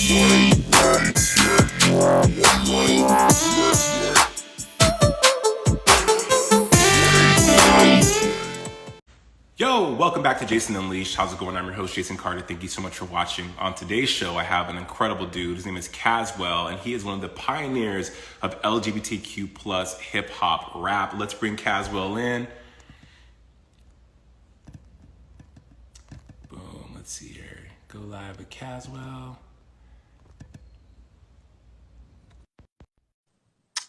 Yo, welcome back to Jason Unleashed. How's it going? I'm your host, Jason Carter. Thank you so much for watching. On today's show, I have an incredible dude. His name is Cazwell, and he is one of the pioneers of LGBTQ plus hip hop rap. Let's bring Cazwell in. Boom, let's see here. Go live with Cazwell.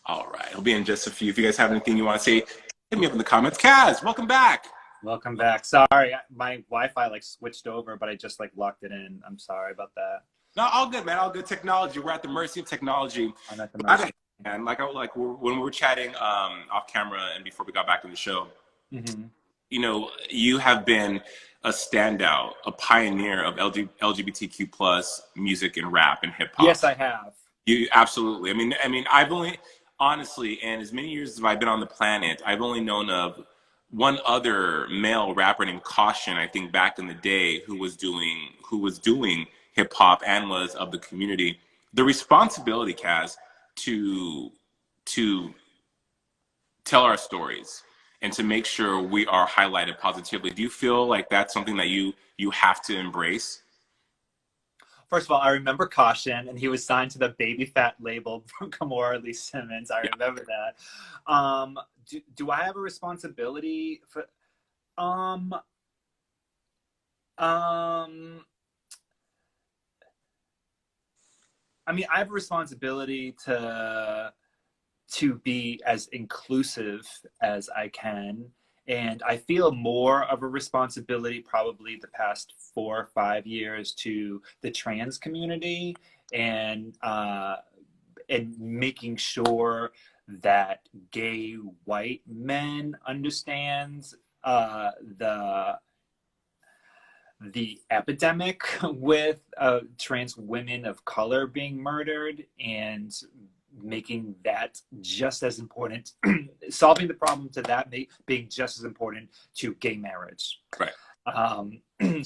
All right, he'll be in just a few. If you guys have anything you want to say, hit me up in the comments. Kaz, welcome back. Welcome back. Sorry, my Wi-Fi like switched over, but I just like locked it in. I'm sorry about that. No, all good, man. All good. Technology. We're at the mercy of technology. I'm at the mercy. And when we were chatting off camera and before we got back to the show, you know, you have been a standout, a pioneer of LGBTQ plus music and rap and hip hop. Yes, I have. You absolutely. I mean, I've only honestly, and as many years as I've been on the planet, I've only known of one other male rapper named Caution, I think back in the day, who was doing hip hop and was of the community. The responsibility, Kaz, to tell our stories and to make sure we are highlighted positively. Do you feel like that's something that you have to embrace? First of all, I remember Caution, and he was signed to the Baby Fat label from Kimora Lee Simmons. I remember that. Do I have a responsibility for? I mean, I have a responsibility to be as inclusive as I can. And I feel more of a responsibility probably the past 4 or 5 years to the trans community and making sure that gay white men understand the epidemic with trans women of color being murdered, and making that just as important, solving the problem to that being just as important to gay marriage. Right.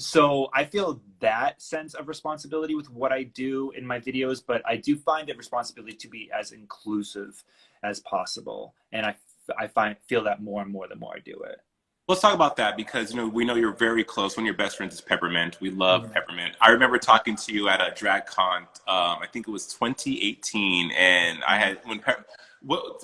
So I feel that sense of responsibility with what I do in my videos, but I do find it responsibility to be as inclusive as possible. And I feel that more and more the more I do it. Let's talk about that, because we know you're very close. One of your best friends is Peppermint. We love Peppermint. I remember talking to you at a drag con. I think it was 2018, and I had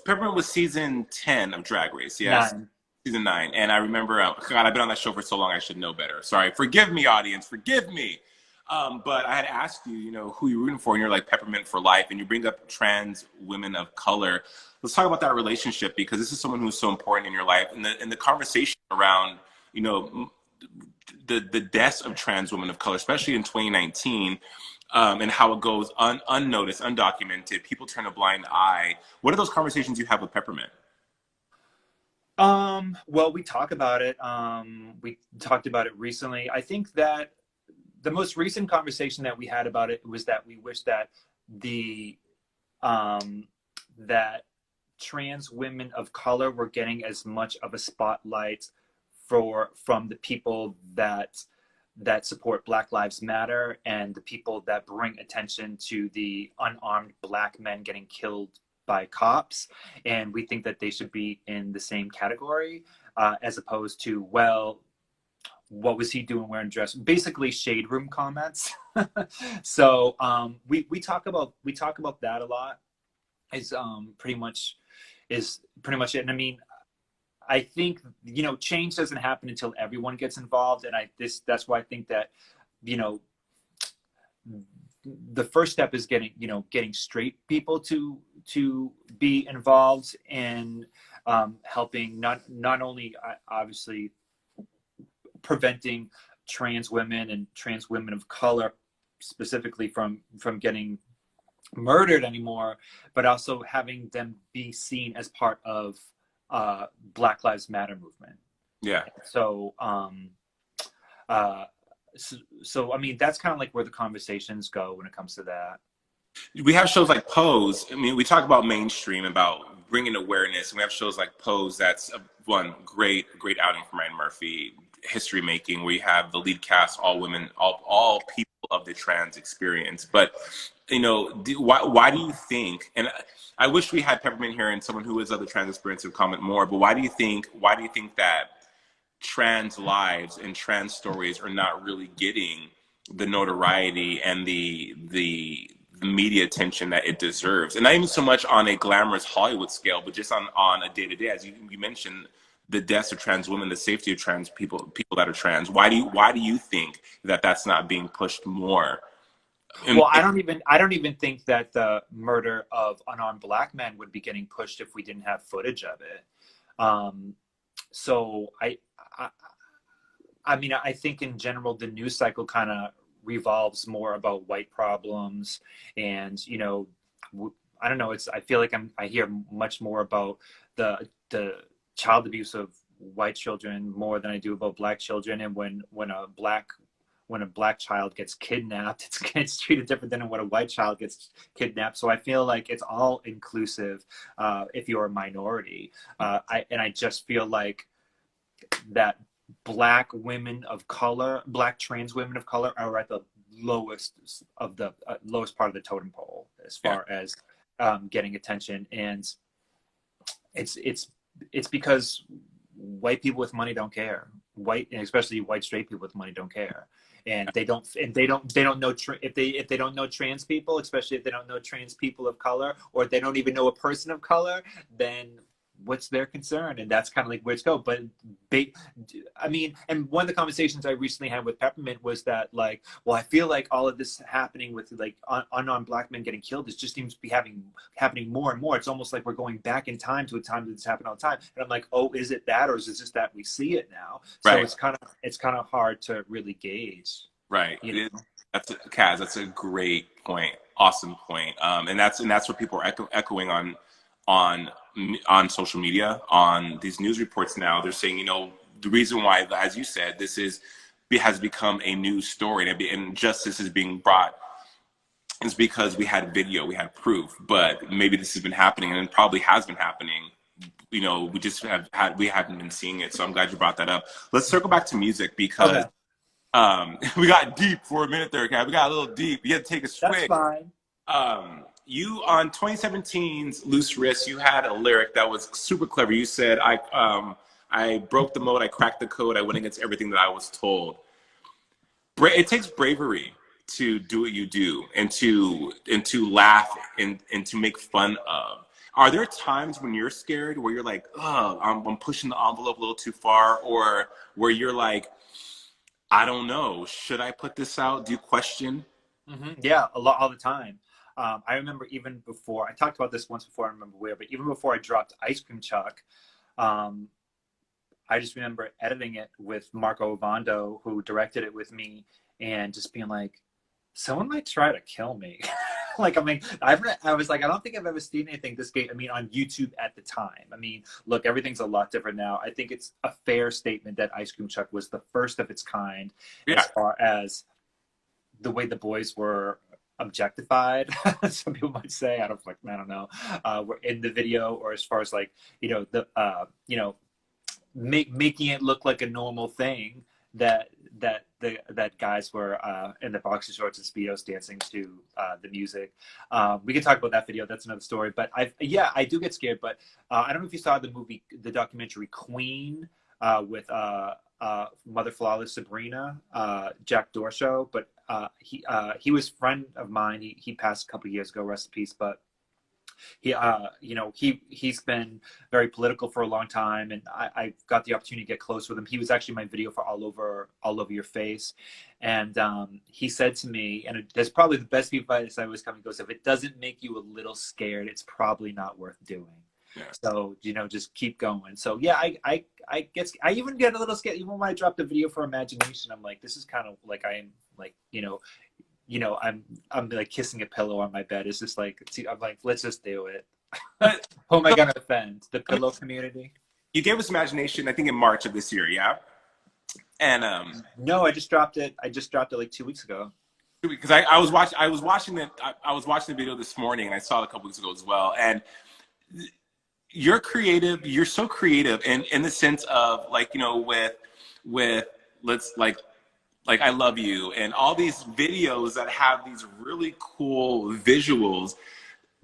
Peppermint was season 10 of Drag Race. Yes, 9. Season 9. And I remember, God, I've been on that show for so long, I should know better. Sorry, forgive me, audience, forgive me. But I had asked you, who you're rooting for, and you're like Peppermint for life, and you bring up trans women of color. Let's talk about that relationship, because this is someone who's so important in your life, and the conversation around, the deaths of trans women of color, especially in 2019, and how it goes unnoticed, undocumented. People turn a blind eye. What are those conversations you have with Peppermint? Well, we talk about it. We talked about it recently. I think that the most recent conversation that we had about it was that we wish that that trans women of color were getting as much of a spotlight from the people that support Black Lives Matter and the people that bring attention to the unarmed Black men getting killed by cops. And we think that they should be in the same category, as opposed to, well, what was he doing wearing a dress? Basically shade room comments. So we talk about that a lot. Is pretty much it. And I mean, I think change doesn't happen until everyone gets involved, and that's why I think that the first step is getting straight people to be involved in helping not only obviously preventing trans women and trans women of color specifically from getting murdered anymore, but also having them be seen as part of Black Lives Matter movement. Yeah. So so I mean, that's kind of like where the conversations go when it comes to that. We have shows like Pose. I mean, we talk about mainstream, about bringing awareness, and we have shows like Pose. That's one great outing for Ryan Murphy, history making, where you have the lead cast, all women, all people of the trans experience. But why do you think? And I wish we had Peppermint here and someone who is of the trans experience to comment more. But why do you think that trans lives and trans stories are not really getting the notoriety and the media attention that it deserves, and not even so much on a glamorous Hollywood scale, but just on a day to day, as you mentioned, the deaths of trans women, the safety of trans people that are trans. Why do you think that that's not being pushed more? Well, I don't even think that the murder of unarmed black men would be getting pushed if we didn't have footage of it. So I, I mean, I think in general the news cycle kind of revolves more about white problems, and I don't know. I feel like I hear much more about the child abuse of white children more than I do about black children. And when a black child gets kidnapped, it's treated different than when a white child gets kidnapped. So I feel like it's all inclusive if you're a minority. I just feel like that black trans women of color are at the lowest lowest part of the totem pole as far as getting attention. And it's because white people with money don't care. And especially white straight people with money don't care. And they don't know if they don't know trans people, especially if they don't know trans people of color, or if they don't even know a person of color, then what's their concern? And that's kind of like where it's go. But I mean, and one of the conversations I recently had with Peppermint was that, like, well, I feel like all of this happening with like unarmed black men getting killed, it just seems to be happening more and more. It's almost like we're going back in time to a time that this happened all the time. And I'm like, oh, is it that, or is it just that we see it now? So Right. it's kind of hard to really gauge. Right. Kaz, that's a great point. Awesome point. And that's what people are echoing on social media, on these news reports now. They're saying, the reason why, as you said, has become a news story and justice is being brought is because we had video, we had proof. But maybe this has been happening, and it probably has been happening. We haven't been seeing it. So I'm glad you brought that up. Let's circle back to music because we got deep for a minute there, Kat. We got a little deep. You had to take a swig. That's fine. You on 2017's Loose Wrist, you had a lyric that was super clever. You said, I broke the mode, I cracked the code, I went against everything that I was told. It takes bravery to do what you do and to laugh and to make fun of. Are there times when you're scared, where you're like, oh, I'm pushing the envelope a little too far, or where you're like, I don't know, should I put this out? Do you question? Mm-hmm. Yeah, a lot, all the time. I remember even before, I talked about this once before, I don't remember where, but even before I dropped Ice Cream Chuck, I just remember editing it with Marco Ovando, who directed it with me, and just being like, someone might try to kill me. Like, I mean, I was like, I don't think I've ever seen anything this great. I mean, on YouTube at the time. I mean, look, everything's a lot different now. I think it's a fair statement that Ice Cream Chuck was the first of its kind as far as the way the boys were objectified. Some people might say, I don't know, were in the video, or as far as like, making it look like a normal thing that guys were in the boxer shorts and speedos dancing to the music. We can talk about that video. That's another story. But I do get scared. But I don't know if you saw the documentary Queen with Mother Flawless Sabrina, Jack Dorshow. But he was a friend of mine. He passed a couple of years ago. Rest in peace. But he's been very political for a long time, and I got the opportunity to get close with him. He was actually my video for All Over Your Face, and he said to me, and that's probably the best advice I always come and goes, if it doesn't make you a little scared, it's probably not worth doing. Yeah. So just keep going. So yeah, I even get a little scared even when I dropped the video for Imagination. I'm like, this is kind of like I am like I'm like kissing a pillow on my bed. It's just like, I'm like, let's just do it. Who am I gonna offend? The pillow community? You gave us Imagination, I think, in March of this year, yeah. And no, I just dropped it like 2 weeks ago. Because I was watching the video this morning, and I saw it a couple weeks ago as well. And you're creative. You're so creative in the sense of, like, with let's like like I Love You and all these videos that have these really cool visuals,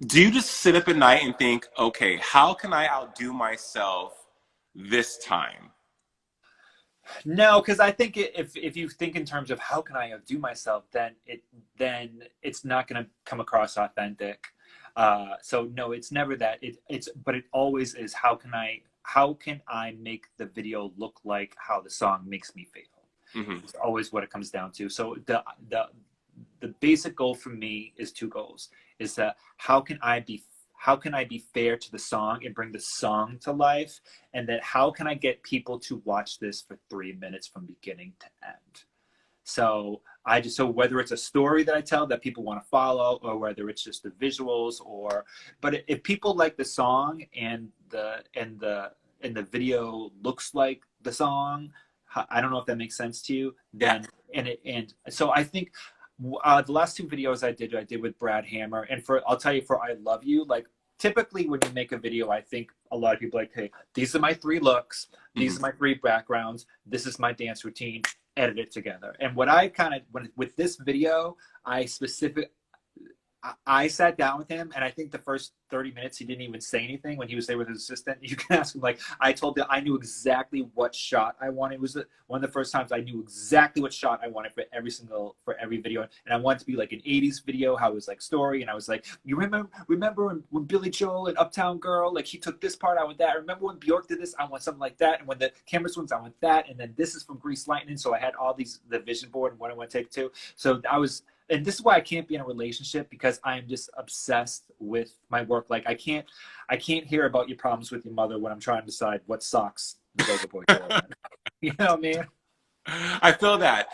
do you just sit up at night and think, okay, how can I outdo myself this time? No, because I think if you think in terms of how can I outdo myself, then it's not going to come across authentic. So no, it's never that. But it always is how can I make the video look like how the song makes me feel? Hmm. It's always what it comes down to. So the basic goal for me is two goals: is that how can I be fair to the song and bring the song to life, and then how can I get people to watch this for 3 minutes from beginning to end. So whether it's a story that I tell that people want to follow, or whether it's just the visuals, but if people like the song and the video looks like the song, I don't know if that makes sense to you. Yeah. Then and so I think the last two videos I did with Brad Hammer, and I'll tell you, for I Love You, like typically when you make a video, I think a lot of people are like, hey, these are my three looks, these Hmm. are my three backgrounds, this is my dance routine, edit it together. And what I kind of with this video, I sat down with him, and I think the first 30 minutes he didn't even say anything when he was there with his assistant. You can ask him, like, I told him I knew exactly what shot I wanted. It was one of the first times I knew exactly what shot I wanted for every video, and I wanted to be like an 80s video, how it was like story, and I was like, you remember when Billy Joel and Uptown Girl, like he took this part, I want that. I remember when Bjork did this, I want something like that, and when the camera swings, I want that, and then this is from Grease Lightning, so I had all the vision board and what I want to take to. So and this is why I can't be in a relationship, because I'm just obsessed with my work. Like I can't hear about your problems with your mother when I'm trying to decide what socks the Go-Go Boys are wearing. You know what I mean? I feel that.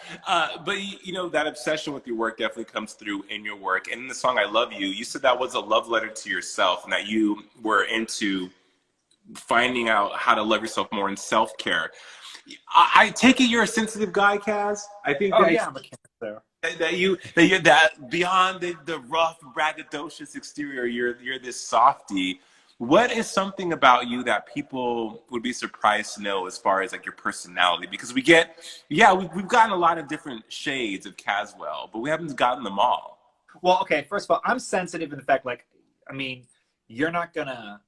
But you know, that obsession with your work definitely comes through in your work. And in the song I Love You, you said that was a love letter to yourself and that you were into finding out how to love yourself more in self-care. I take it you're a sensitive guy, Kaz. I think Oh that yeah, I'm a cancer. that beyond the rough, braggadocious exterior, you're this softy. What is something about you that people would be surprised to know as far as like your personality? Because we've gotten a lot of different shades of Caswell, but we haven't gotten them all. Well, okay, first of all, I'm sensitive in the fact, like, I mean, you're not gonna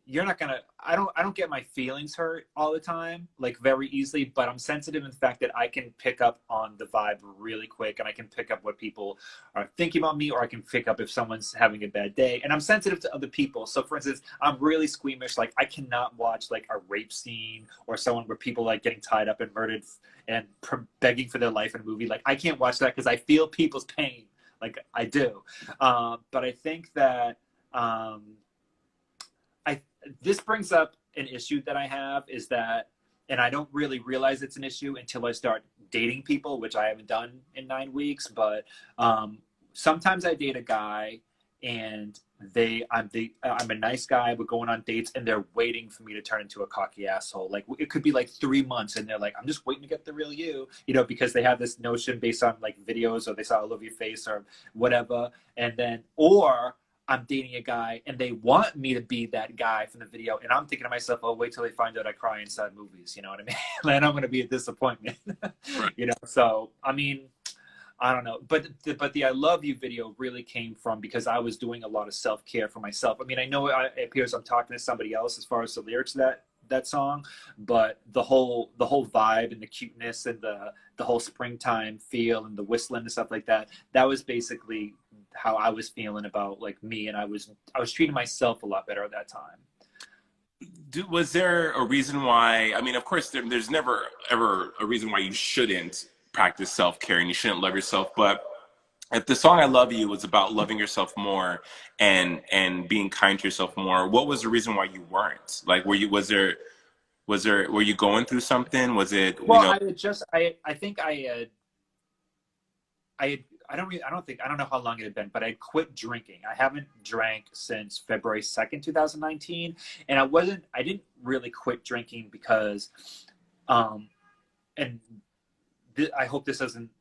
I don't get my feelings hurt all the time, like very easily, but I'm sensitive in the fact that I can pick up on the vibe really quick, and I can pick up what people are thinking about me, or I can pick up if someone's having a bad day. And I'm sensitive to other people. So for instance, I'm really squeamish. Like I cannot watch like a rape scene or someone where people like getting tied up and murdered and begging for their life in a movie. Like I can't watch that because I feel people's pain. Like I do. But I think that um, I this brings up an issue that I have, is that, and I don't really realize it's an issue until I start dating people, which I haven't done in 9 weeks. But sometimes I date a guy, and I'm a nice guy. We're going on dates, and they're waiting for me to turn into a cocky asshole. Like it could be like 3 months, and they're like, I'm just waiting to get the real you know, because they have this notion based on like videos, or they saw all over your face or whatever, and then or I'm dating a guy and they want me to be that guy from the video, and I'm thinking to myself, oh, wait till they find out I cry inside movies. You know what I mean? And I'm going to be a disappointment. Right. You know, so I mean, I don't know, but the I Love You video really came from because I was doing a lot of self care for myself. I mean, I know it appears I'm talking to somebody else as far as the lyrics of that song, but the whole vibe and the cuteness and the whole springtime feel and the whistling and stuff like that, that was basically how I was feeling about like me, and I was treating myself a lot better at that time. Was there a reason why? I mean, of course, there's never ever a reason why you shouldn't practice self care and you shouldn't love yourself. But if the song "I Love You" was about loving yourself more and being kind to yourself more, what was the reason why you weren't? Like, were you going through something? Was it, you Well, know? I think I don't know how long it had been, but I quit drinking. I haven't drank since February 2nd, 2019. And I didn't really quit drinking because, um, and I hope this doesn't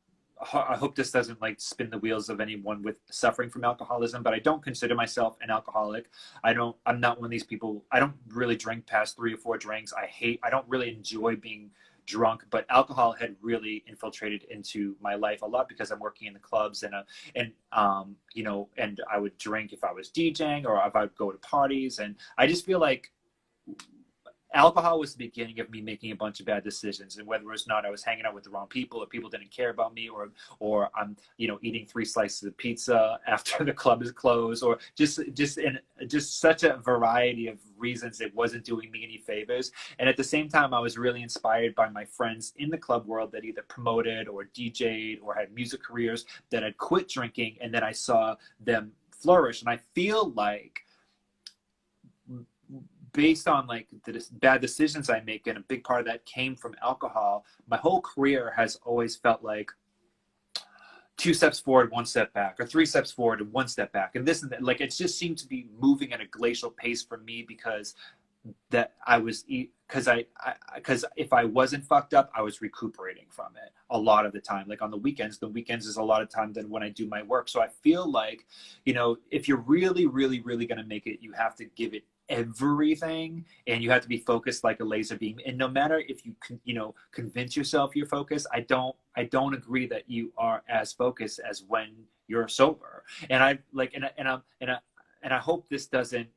like spin the wheels of anyone with suffering from alcoholism, but I don't consider myself an alcoholic. I'm not one of these people. I don't really drink past 3 or 4 drinks. I don't really enjoy being drunk, but alcohol had really infiltrated into my life a lot because I'm working in the clubs and I would drink if I was DJing or if I'd go to parties. And I just feel like alcohol was the beginning of me making a bunch of bad decisions, and whether or not I was hanging out with the wrong people, or people didn't care about me, or I'm eating 3 slices of pizza after the club is closed, or just such a variety of reasons it wasn't doing me any favors. And at the same time, I was really inspired by my friends in the club world that either promoted or DJ'd or had music careers that had quit drinking, and then I saw them flourish. And I feel like, based on like the bad decisions I make, and a big part of that came from alcohol, my whole career has always felt like 2 steps forward, 1 step back, or 3 steps forward and 1 step back. And this and that, like, it just seemed to be moving at a glacial pace for me, because because if I wasn't fucked up, I was recuperating from it a lot of the time. Like on the weekends is a lot of time than when I do my work. So I feel like, if you're really, really, really going to make it, you have to give it everything, and you have to be focused like a laser beam. And no matter if you can, convince yourself you're focused, I don't agree that you are as focused as when you're sober. And I hope this doesn't,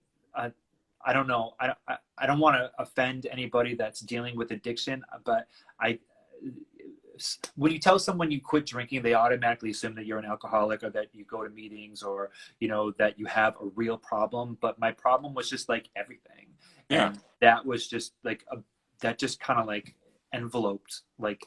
I don't know. I don't want to offend anybody that's dealing with addiction, but when you tell someone you quit drinking, they automatically assume that you're an alcoholic, or that you go to meetings, or that you have a real problem. But my problem was just like everything, and that was just like that just kind of like enveloped like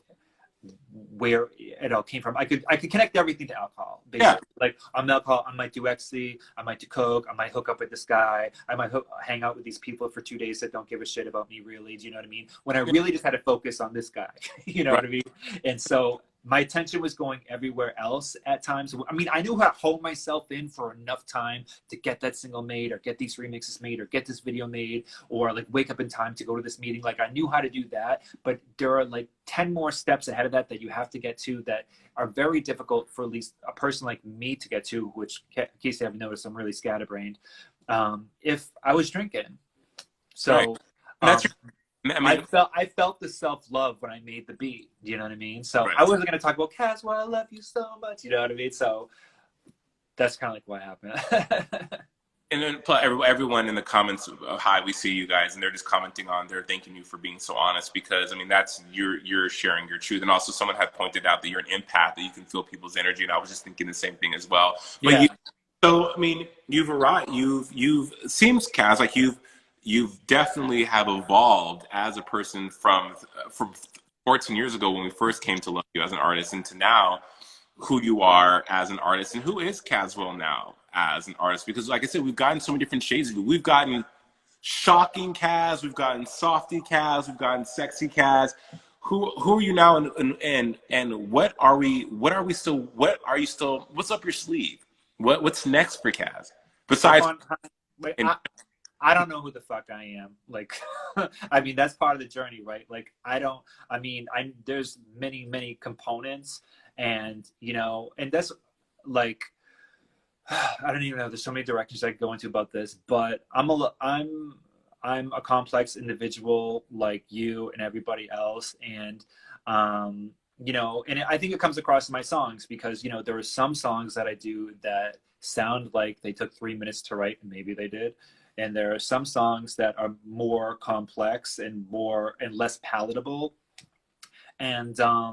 where it all came from. I could connect everything to alcohol, basically. Yeah. Like, I'm alcohol, I might do ecstasy, I might do coke, I might hook up with this guy, I might hang out with these people for 2 days that don't give a shit about me, really. Do you know what I mean? When I really just had to focus on this guy, you know what I mean? And so my attention was going everywhere else at times. I mean, I knew how to hold myself in for enough time to get that single made, or get these remixes made, or get this video made, or like wake up in time to go to this meeting. Like, I knew how to do that, but there are like 10 more steps ahead of that you have to get to, that are very difficult for at least a person like me to get to, which, in case you haven't noticed, I'm really scatterbrained, if I was drinking. So that's I felt the self-love when I made the beat. Do you know what I mean? So I wasn't going to talk about Cazwell, I love you so much. You know what I mean? So that's kind of like what happened. And then everyone in the comments, hi, we see you guys, and they're just commenting on, they're thanking you for being so honest, because I mean, that's you're sharing your truth. And also, someone had pointed out that you're an empath, that you can feel people's energy, and I was just thinking the same thing as well. But so I mean, you've arrived. You've seems, Kaz, like you've definitely have evolved as a person from 14 years ago, when we first came to love you as an artist, and to now who you are as an artist, and who is Cazwell now as an artist. Because like I said, we've gotten so many different shades of you. We've gotten shocking Kaz, we've gotten softy Kaz, we've gotten sexy Kaz. Who are you now, and what are you still, what's up your sleeve? What's next for Kaz? Besides I don't know who the fuck I am. Like, I mean, that's part of the journey, right? Like, there's many, many components, and, and that's like, I don't even know. There's so many directions I could go into about this, but I'm a complex individual like you and everybody else. And, and I think it comes across in my songs, because, there are some songs that I do that sound like they took 3 minutes to write, and maybe they did. And there are some songs that are more complex and less palatable. And I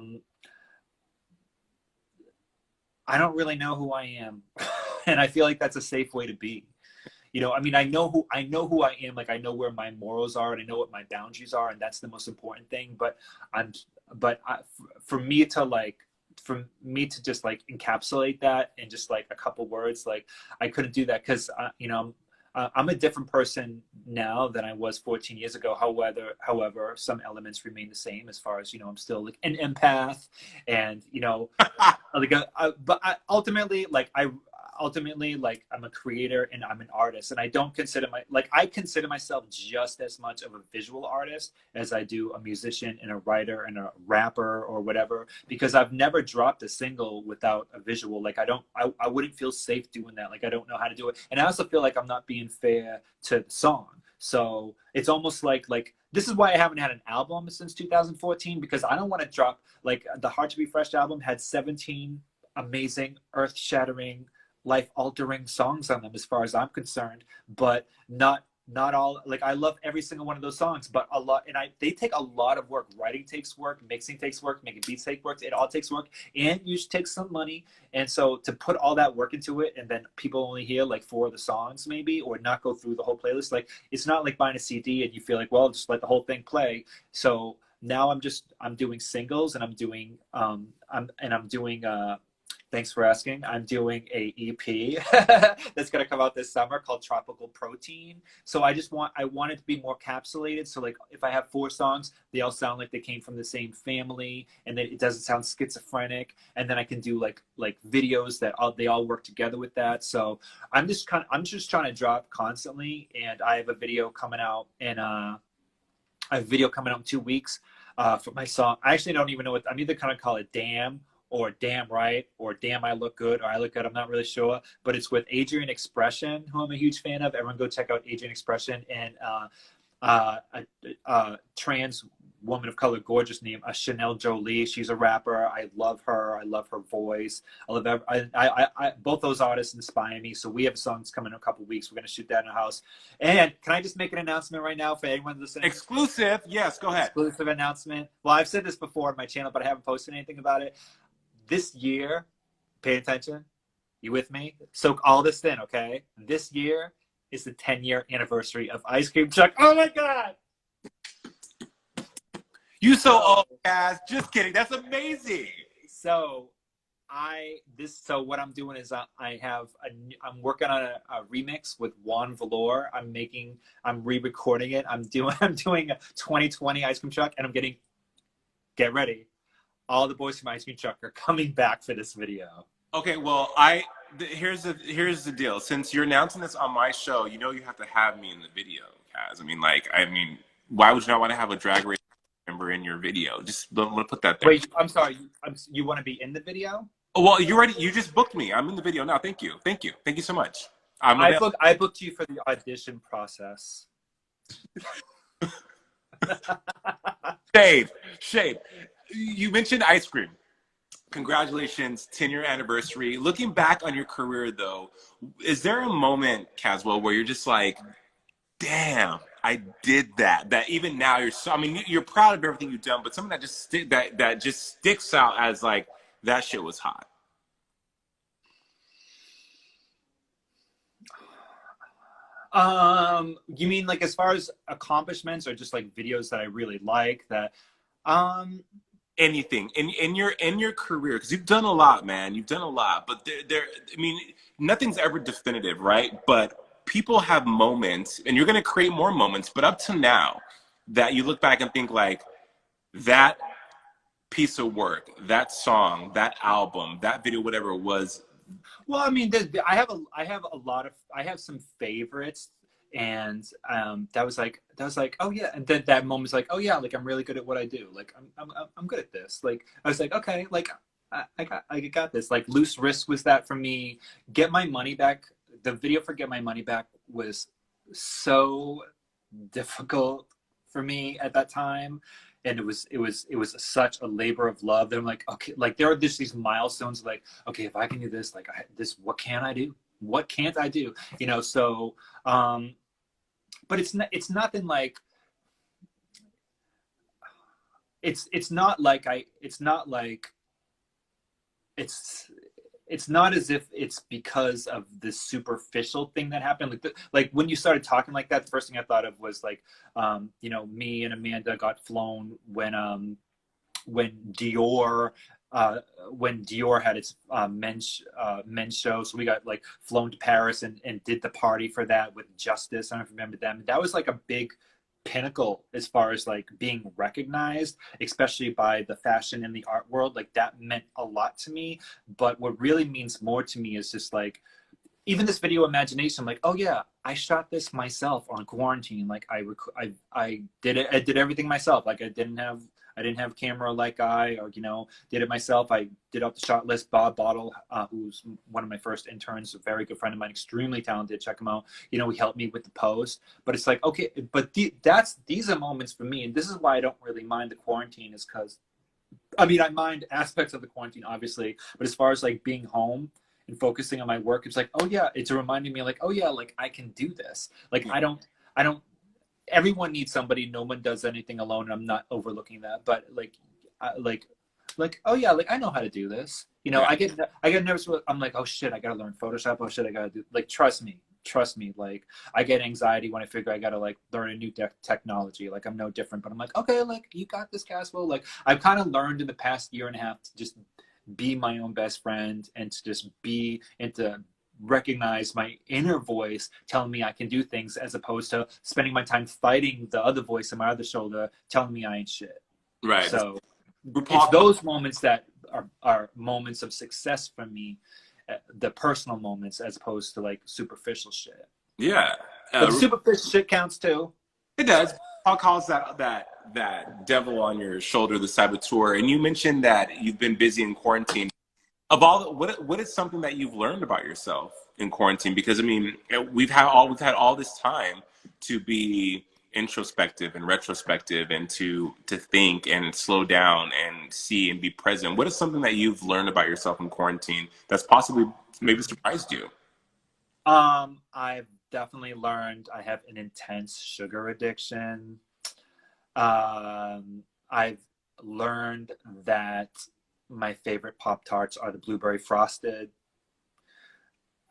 don't really know who I am. And I feel like that's a safe way to be. I mean, I know who I am. Like, I know where my morals are, and I know what my boundaries are, and that's the most important thing. For me to just like encapsulate that in just like a couple words, like, I couldn't do that, because I'm a different person now than I was 14 years ago. However, some elements remain the same, as far as, I'm still like an empath, and, ultimately, I'm a creator, and I'm an artist, and I don't consider I consider myself just as much of a visual artist as I do a musician and a writer and a rapper or whatever, because I've never dropped a single without a visual. Like, I wouldn't feel safe doing that. Like, I don't know how to do it. And I also feel like I'm not being fair to the song. So it's almost like this is why I haven't had an album since 2014, because I don't want to drop, like, the Hard to Be Fresh album had 17 amazing, earth-shattering, life-altering songs on them as far as I'm concerned, but not all. Like, I love every single one of those songs, but a lot, and they take a lot of work. Writing takes work, mixing takes work, making beats take work. It all takes work, and you should take some money. And so to put all that work into it, and then people only hear like 4 of the songs maybe, or not go through the whole playlist, like, it's not like buying a CD and you feel like, well, just let the whole thing play. So now I'm doing singles, and I'm doing thanks for asking. I'm doing a EP that's gonna come out this summer called Tropical Protein. So I want it to be more capsulated. So, like, if I have 4 songs, they all sound like they came from the same family, and then it doesn't sound schizophrenic. And then I can do like videos that they all work together with that. So I'm just trying to drop constantly, and I have a video coming out in 2 weeks for my song. I actually don't even know what I'm either kind of call it Damn, or Damn Right, or Damn I Look Good, or I Look Good. I'm not really sure, but it's with Adrian Expression, who I'm a huge fan of. Everyone go check out Adrian Expression, and a trans woman of color, gorgeous name, Chanel Jolie. She's a rapper. I love her. I love her voice. Both those artists inspire me. So we have songs coming in a couple weeks. We're gonna shoot that in a house. And can I just make an announcement right now for anyone listening? Exclusive. Yes, go ahead. Exclusive announcement. Well, I've said this before on my channel, but I haven't posted anything about it. This year, pay attention. You with me? Soak all this in, okay? This year is the 10-year anniversary of Ice Cream Truck. Oh my God! You so old, guys. Just kidding. That's amazing. So what I'm doing is I'm working on a remix with Juan Valor. I'm re-recording it. I'm doing a 2020 Ice Cream Truck, and get ready. All the boys from Ice Cream Truck are coming back for this video. Okay, well, here's the deal. Since you're announcing this on my show, you know you have to have me in the video, Kaz. I mean, why would you not want to have a Drag Race member in your video? Just let me put that there. Wait, I'm sorry. You want to be in the video? Oh, well, you just booked me. I'm in the video now. Thank you so much. I booked you for the audition process. Shade. You mentioned ice cream. Congratulations, 10-year anniversary. Looking back on your career, though, is there a moment, Cazwell, where you're just like, damn, I did that? That even now you're proud of everything you've done, but something that just sticks out as like, that shit was hot. You mean like as far as accomplishments, or just like videos that I really like that? Anything in your career, because you've done a lot, man. You've done a lot, but nothing's ever definitive, right? But people have moments, and you're gonna create more moments. But up to now, that you look back and think like, that piece of work, that song, that album, that video, whatever it was. Well, I mean, I have some favorites. And that was like, oh yeah. And then that moment was like, oh yeah, like I'm really good at what I do. Like I'm good at this. Like I was like, okay, like I got this. Like Loose Wrist was that for me. Get My Money Back. The video for Get My Money Back was so difficult for me at that time. And it was such a labor of love that I'm like, okay, like there are just these milestones like, okay, if I can do this, like what can I do? What can't I do? You know, so but it's nothing like it's not as if it's because of this superficial thing that happened. Like when you started talking like that, the first thing I thought of was like, you know, me and Amanda got flown when Dior had its men's show. So we got like flown to Paris and did the party for that with Justice. I don't remember them. That was like a big pinnacle as far as like being recognized, especially by the fashion and the art world. Like that meant a lot to me. But what really means more to me is just like, even this video Imagination, like, oh yeah, I shot this myself on quarantine. Like I did it. I did everything myself. Like I didn't have I didn't have camera like guy, or did it myself. I did up the shot list. Bob Bottle, who's one of my first interns, a very good friend of mine, extremely talented. Check him out. He helped me with the post. But it's like, okay, but these are moments for me, and this is why I don't really mind the quarantine, is because I mind aspects of the quarantine, obviously, but as far as like being home and focusing on my work, it's like, oh yeah, it's reminding me like, oh yeah, like I can do this. Like I don't. Everyone needs somebody. No one does anything alone, and I'm not overlooking that. But like oh yeah, like I know how to do this. Yeah. I get nervous. I'm like, oh shit, I gotta learn Photoshop. Oh shit, I gotta do, like, trust me. Like, I get anxiety when I figure I gotta like learn a new technology. Like, I'm no different, but I'm like, okay, like you got this, Cazwell. Like, I've kind of learned in the past year and a half to just be my own best friend, and to just be and to recognize my inner voice telling me I can do things, as opposed to spending my time fighting the other voice on my other shoulder telling me I ain't shit. Right. So it's those moments that are moments of success for me, the personal moments, as opposed to like superficial shit. Yeah. But the superficial shit counts too. It does. Paul calls that devil on your shoulder the saboteur. And you mentioned that you've been busy in quarantine. Of all, what is something that you've learned about yourself in quarantine? Because I mean, we've had all this time to be introspective and retrospective, and to think and slow down and see and be present. What is something that you've learned about yourself in quarantine that's possibly maybe surprised you? I've definitely learned I have an intense sugar addiction. I've learned that my favorite Pop-Tarts are the blueberry frosted.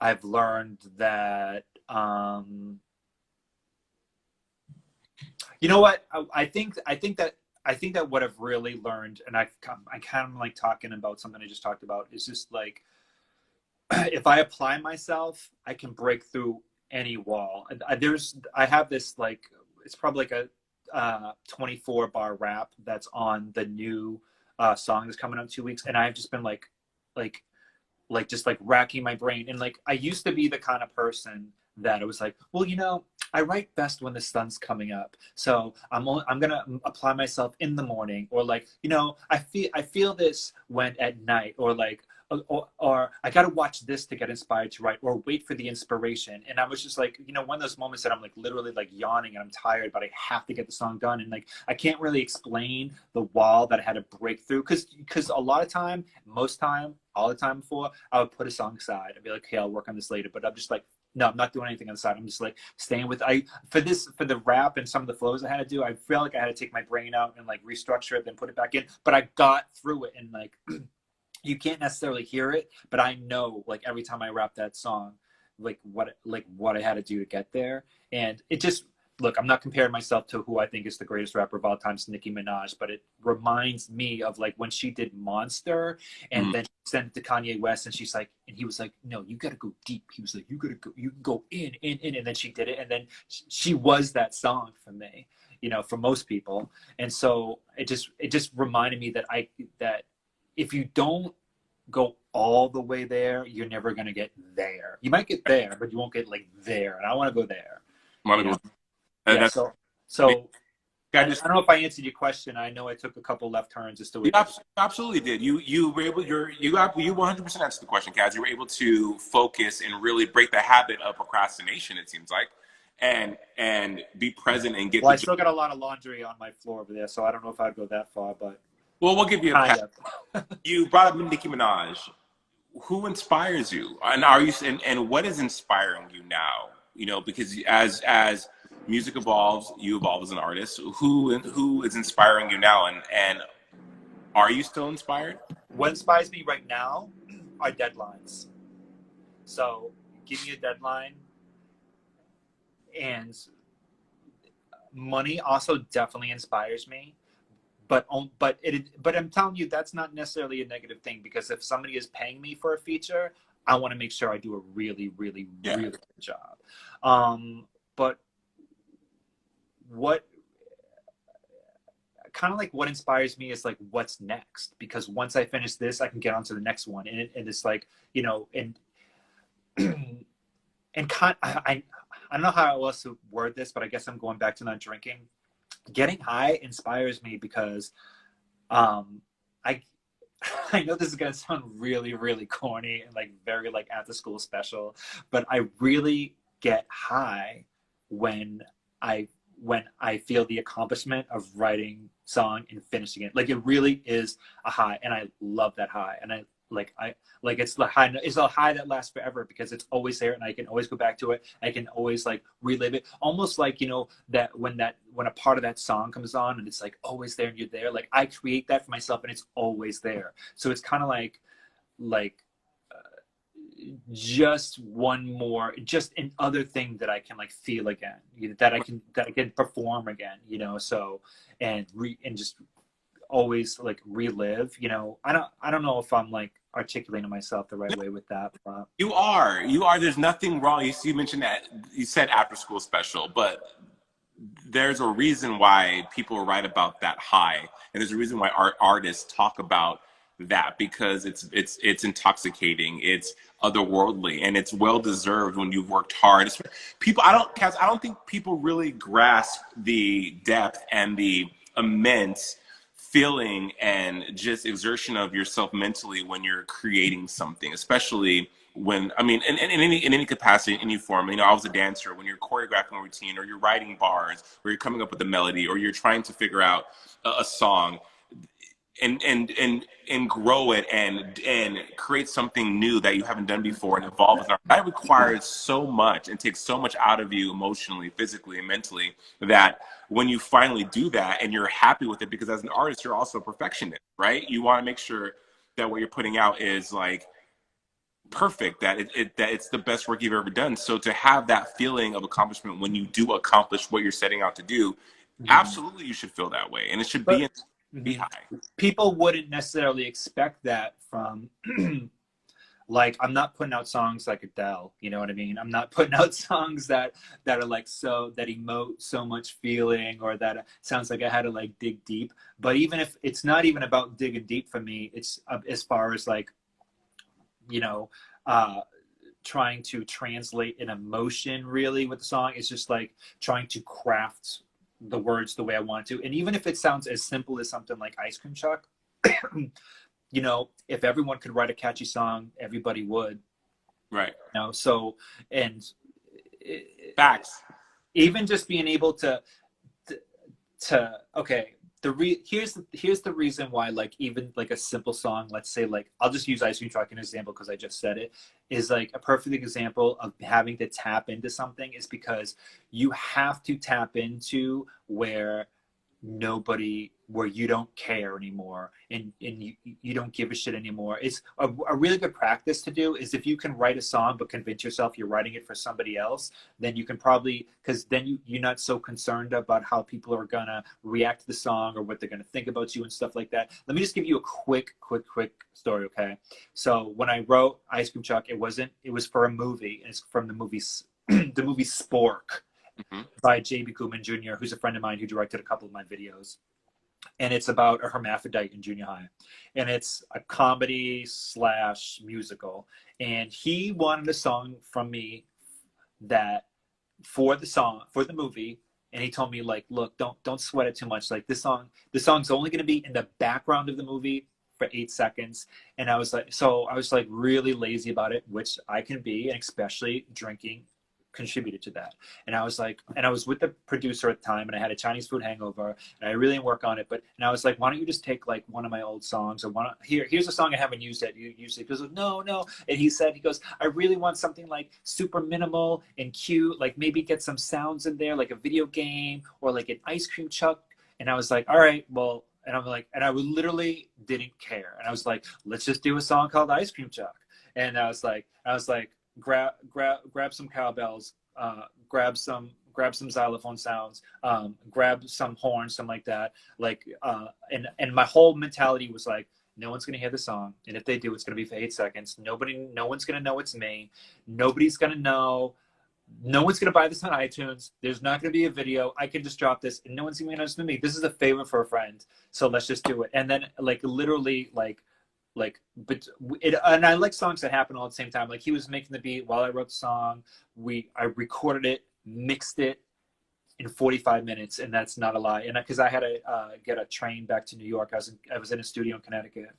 I've learned that, you know what? I think that what I've really learned, and I kind of like talking about something I just talked about, is just like, if I apply myself, I can break through any wall. I have this, like, it's probably like a 24 bar rap that's on the new song that's coming out in 2 weeks, and I've just been just like racking my brain. And like, I used to be the kind of person that it was like, well, I write best when the sun's coming up, so I'm gonna apply myself in the morning, or like, I feel this when at night, or like, or I got to watch this to get inspired to write, or wait for the inspiration. And I was just like, one of those moments that I'm like literally like yawning and I'm tired, but I have to get the song done. And like, I can't really explain the wall that I had to break through. Cause a lot of time, all the time before, I would put a song aside. I'd be like, okay, I'll work on this later. But I'm just like, no, I'm not doing anything on the side. I'm just like staying with, for the rap and some of the flows I had to do, I feel like I had to take my brain out and like restructure it, then put it back in. But I got through it, and like, you can't necessarily hear it, but I know, like, every time I rap that song, like what I had to do to get there. And it just, look, I'm not comparing myself to who I think is the greatest rapper of all time, Nicki Minaj, but it reminds me of like when she did Monster, and then she sent it to Kanye West, and he was like, no, you got to go deep. He was like, you can go in, and then she did it, and then she was that song for me, for most people. And so it just reminded me that if you don't go all the way there, you're never going to get there. You might get there, but you won't get like there. And I want to go there. Yeah, so I don't know if I answered your question. I know I took a couple left turns just to. You absolutely did. You were able. You 100% answered the question, Kaz. You were able to focus and really break the habit of procrastination, it seems like, and be present and get. Well, I still got a lot of laundry on my floor over there, so I don't know if I'd go that far, but. Well, we'll give you a pass. You brought up Nicki Minaj. Who inspires you, and and what is inspiring you now? Because as music evolves, you evolve as an artist. Who is inspiring you now, and are you still inspired? What inspires me right now are deadlines. So give me a deadline, and money also definitely inspires me. But I'm telling you, that's not necessarily a negative thing, because if somebody is paying me for a feature, I want to make sure I do a really, really, really good job. But what kind of like what inspires me is like what's next, because once I finish this, I can get on to the next one, and it's like, and I don't know how else to word this, but I guess I'm going back to not drinking. Getting high inspires me because Um, I I know this is gonna sound really, really corny and like very like after school special, but I really get high when I when I feel the accomplishment of writing song and finishing it. Like it really is a high, and I love that high. And I like it's the high. It's a high that lasts forever because it's always there, and I can always go back to it. I can always like relive it, almost like that when a part of that song comes on and it's like always there and you're there. Like I create that for myself, and it's always there. So it's kind of like just another thing that I can like feel again, that I can perform again, so and just always like relive, I don't know if I'm like articulating myself the right way with that, but You are. There's nothing wrong. You mentioned that you said after school special, but there's a reason why people write about that high, and there's a reason why artists talk about that, because it's intoxicating, it's otherworldly, and it's well deserved when you've worked hard. People, Kaz, I don't think people really grasp the depth and the immense feeling and just exertion of yourself mentally when you're creating something, especially when, I mean, in any capacity, in any form. I was a dancer. When you're choreographing a routine, or you're writing bars, or you're coming up with a melody, or you're trying to figure out a song, and grow it and create something new that you haven't done before and evolve with it. That requires so much and takes so much out of you emotionally, physically, and mentally, that when you finally do that and you're happy with it, because as an artist, you're also a perfectionist, right? You want to make sure that what you're putting out is like perfect, that that it's the best work you've ever done. So to have that feeling of accomplishment when you do accomplish what you're setting out to do, Mhm. absolutely you should feel that way, and it should but be mhm. high. People wouldn't necessarily expect that from like I'm not putting out songs like Adele, you know what I mean? I'm not putting out songs that are like so that emote so much feeling, or that sounds like I had to like dig deep. But even if it's not even about digging deep for me, it's as far as like, you know, uh trying to translate an emotion really with the song. It's just like trying to craft the words the way I want to. And even if it sounds as simple as something like Ice Cream Chuck, if everyone could write a catchy song, everybody would. Right. So and Facts. even just being able to okay, here's the reason why, like, even like a simple song, let's say, like, I'll just use Ice Cream Truck as an example because I just said it, is like a perfect example of having to tap into something, is because you have to tap into where you don't care anymore, and you don't give a shit anymore. It's a really good practice to do is if you can write a song but convince yourself you're writing it for somebody else, then you can probably, because then you're not so concerned about how people are gonna react to the song or what they're gonna think about you and stuff like that. Let me just give you a quick story, okay? So when I wrote Ice Cream Chuck, it was for a movie, and it's from the movie the movie Spork Hmm. by J.B. Cooman Jr., who's a friend of mine who directed a couple of my videos. And it's about a hermaphrodite in junior high. And it's a comedy slash musical. And he wanted a song from me that for the movie. And he told me, like, look, don't sweat it too much. Like, this song's only gonna be in the background of the movie for 8 seconds. And I was like really lazy about it, which I can be, and especially drinking contributed to that. And I was with the producer at the time, and I had a Chinese food hangover, and I really didn't work on it. And I was like, why don't you just take like one of my old songs, or here's a song I haven't used that you usually. He goes, no. And he goes, I really want something like super minimal and cute, like maybe get some sounds in there, like a video game or like an ice cream truck. And I was like, all right, well. And I'm like, and I literally didn't care. And I was like, let's just do a song called Ice Cream Chuck. And I was like, grab some cowbells, grab some xylophone sounds, grab some horns, something like that. Like, and my whole mentality was like, no one's gonna hear the song, and if they do, it's gonna be for 8 seconds. No one's gonna know it's me. Nobody's gonna know. No one's gonna buy this on iTunes. There's not gonna be a video. I can just drop this, and no one's gonna understand me. This is a favor for a friend, so let's just do it. And then, like, literally, but and I like songs that happen all at the same time. Like, he was making the beat while I wrote the song. I recorded it, mixed it, in 45 minutes, and that's not a lie. And because I had to get a train back to New York, I was in a studio in Connecticut,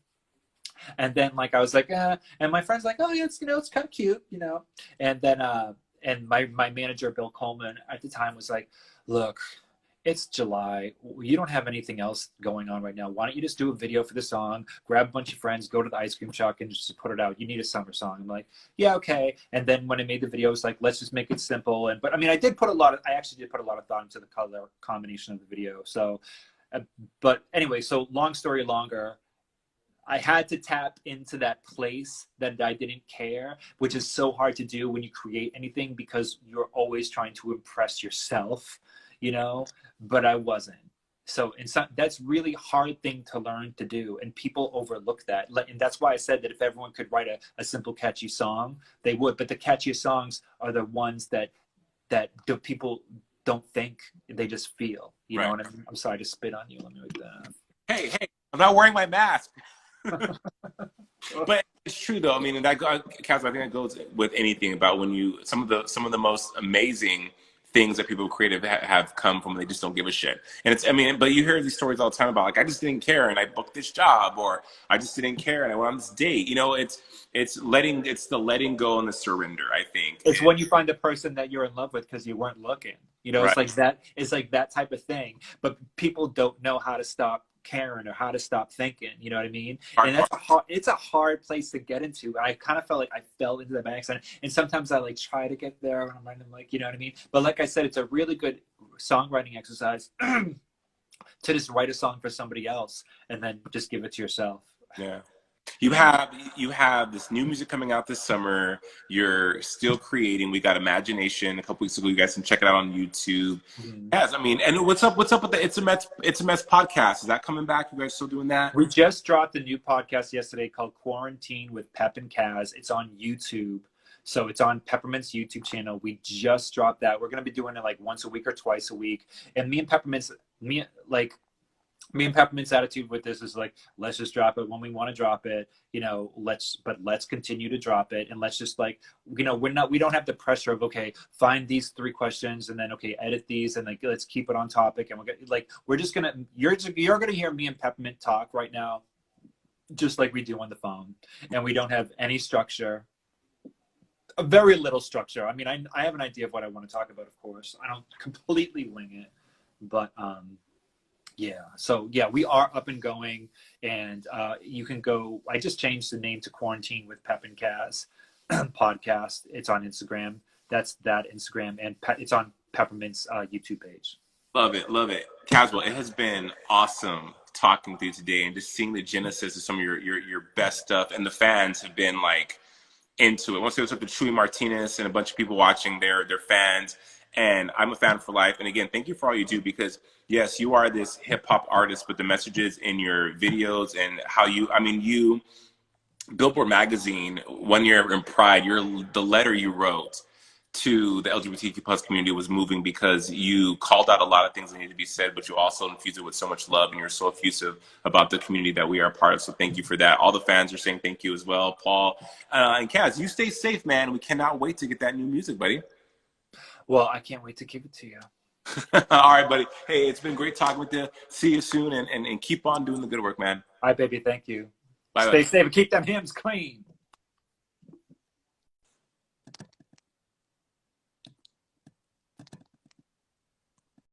and then like I was like, and my friend's like, oh yeah, it's it's kind of cute, and then and my manager Bill Coleman at the time was like, look, it's July. You don't have anything else going on right now. Why don't you just do a video for the song, grab a bunch of friends, go to the ice cream truck, and just put it out. You need a summer song. I'm like, yeah, okay. And then when I made the video, I was like, let's just make it simple. But I mean, I actually did put a lot of thought into the color combination of the video. So, but anyway, so long story longer, I had to tap into that place that I didn't care, which is so hard to do when you create anything because you're always trying to impress yourself, but I wasn't. So that's really hard thing to learn to do, and people overlook that. And that's why I said that if everyone could write a simple, catchy song, they would. But the catchiest songs are the ones that the people don't think, they just feel. You know what I mean? I'm sorry to spit on you. Let me like that. Hey, I'm not wearing my mask. But it's true though. I mean, and Cazwell, I think that goes with anything about when some of the most amazing things that people creative have come from, they just don't give a shit. And but you hear these stories all the time about like, I just didn't care and I booked this job, or I just didn't care and I went on this date. It's the letting go and the surrender, I think. It's when you find a person that you're in love with because you weren't looking. It's like that. It's like that type of thing. But people don't know how to stop caring or how to stop thinking. You know what I mean? And it's a hard place to get into. I kind of felt like I fell into that by accident. And sometimes I like try to get there and I'm writing like, you know what I mean? But like I said, it's a really good songwriting exercise to just write a song for somebody else and then just give it to yourself. Yeah. You have this new music coming out this summer. You're still creating. We got Imagination a couple weeks ago. You guys can check it out on YouTube. Mm-hmm. Yes, I mean, and what's up with the It's a Mess podcast? Is that coming back? You guys still doing that? We just dropped a new podcast yesterday called Quarantine with Pep and Kaz. It's on YouTube. So it's on Peppermint's YouTube channel. We just dropped that. We're going to be doing it like once a week or twice a week. And me and Peppermint's attitude with this is like, let's just drop it when we want to drop it, let's continue to drop it. And let's just like, we don't have the pressure of, okay, find these 3 questions and then, okay, edit these and like, let's keep it on topic. And you're going to hear me and Peppermint talk right now, just like we do on the phone. And we don't have any structure, a very little structure. I mean, I have an idea of what I want to talk about, of course. I don't completely wing it, but, yeah. So yeah, we are up and going, and you can go. I just changed the name to Quarantine with Pep and Kaz podcast. It's on Instagram. That's that Instagram, and it's on Peppermint's YouTube page. Love it, Cazwell. It has been awesome talking with you today, and just seeing the genesis of some of your best stuff, and the fans have been like into it. Once I was up to Chuy Martinez and a bunch of people watching, they're fans. And I'm a fan for life. And again, thank you for all you do, because yes, you are this hip hop artist, but the messages in your videos and how you Billboard magazine, one year in Pride, the letter you wrote to the LGBTQ plus community was moving, because you called out a lot of things that need to be said, but you also infused it with so much love, and you're so effusive about the community that we are a part of. So thank you for that. All the fans are saying thank you as well. Paul and Kaz, you stay safe, man. We cannot wait to get that new music, buddy. Well, I can't wait to give it to you. All right, buddy. Hey, it's been great talking with you. See you soon, and keep on doing the good work, man. All right, baby. Thank you. Bye. Stay safe and keep them hymns clean.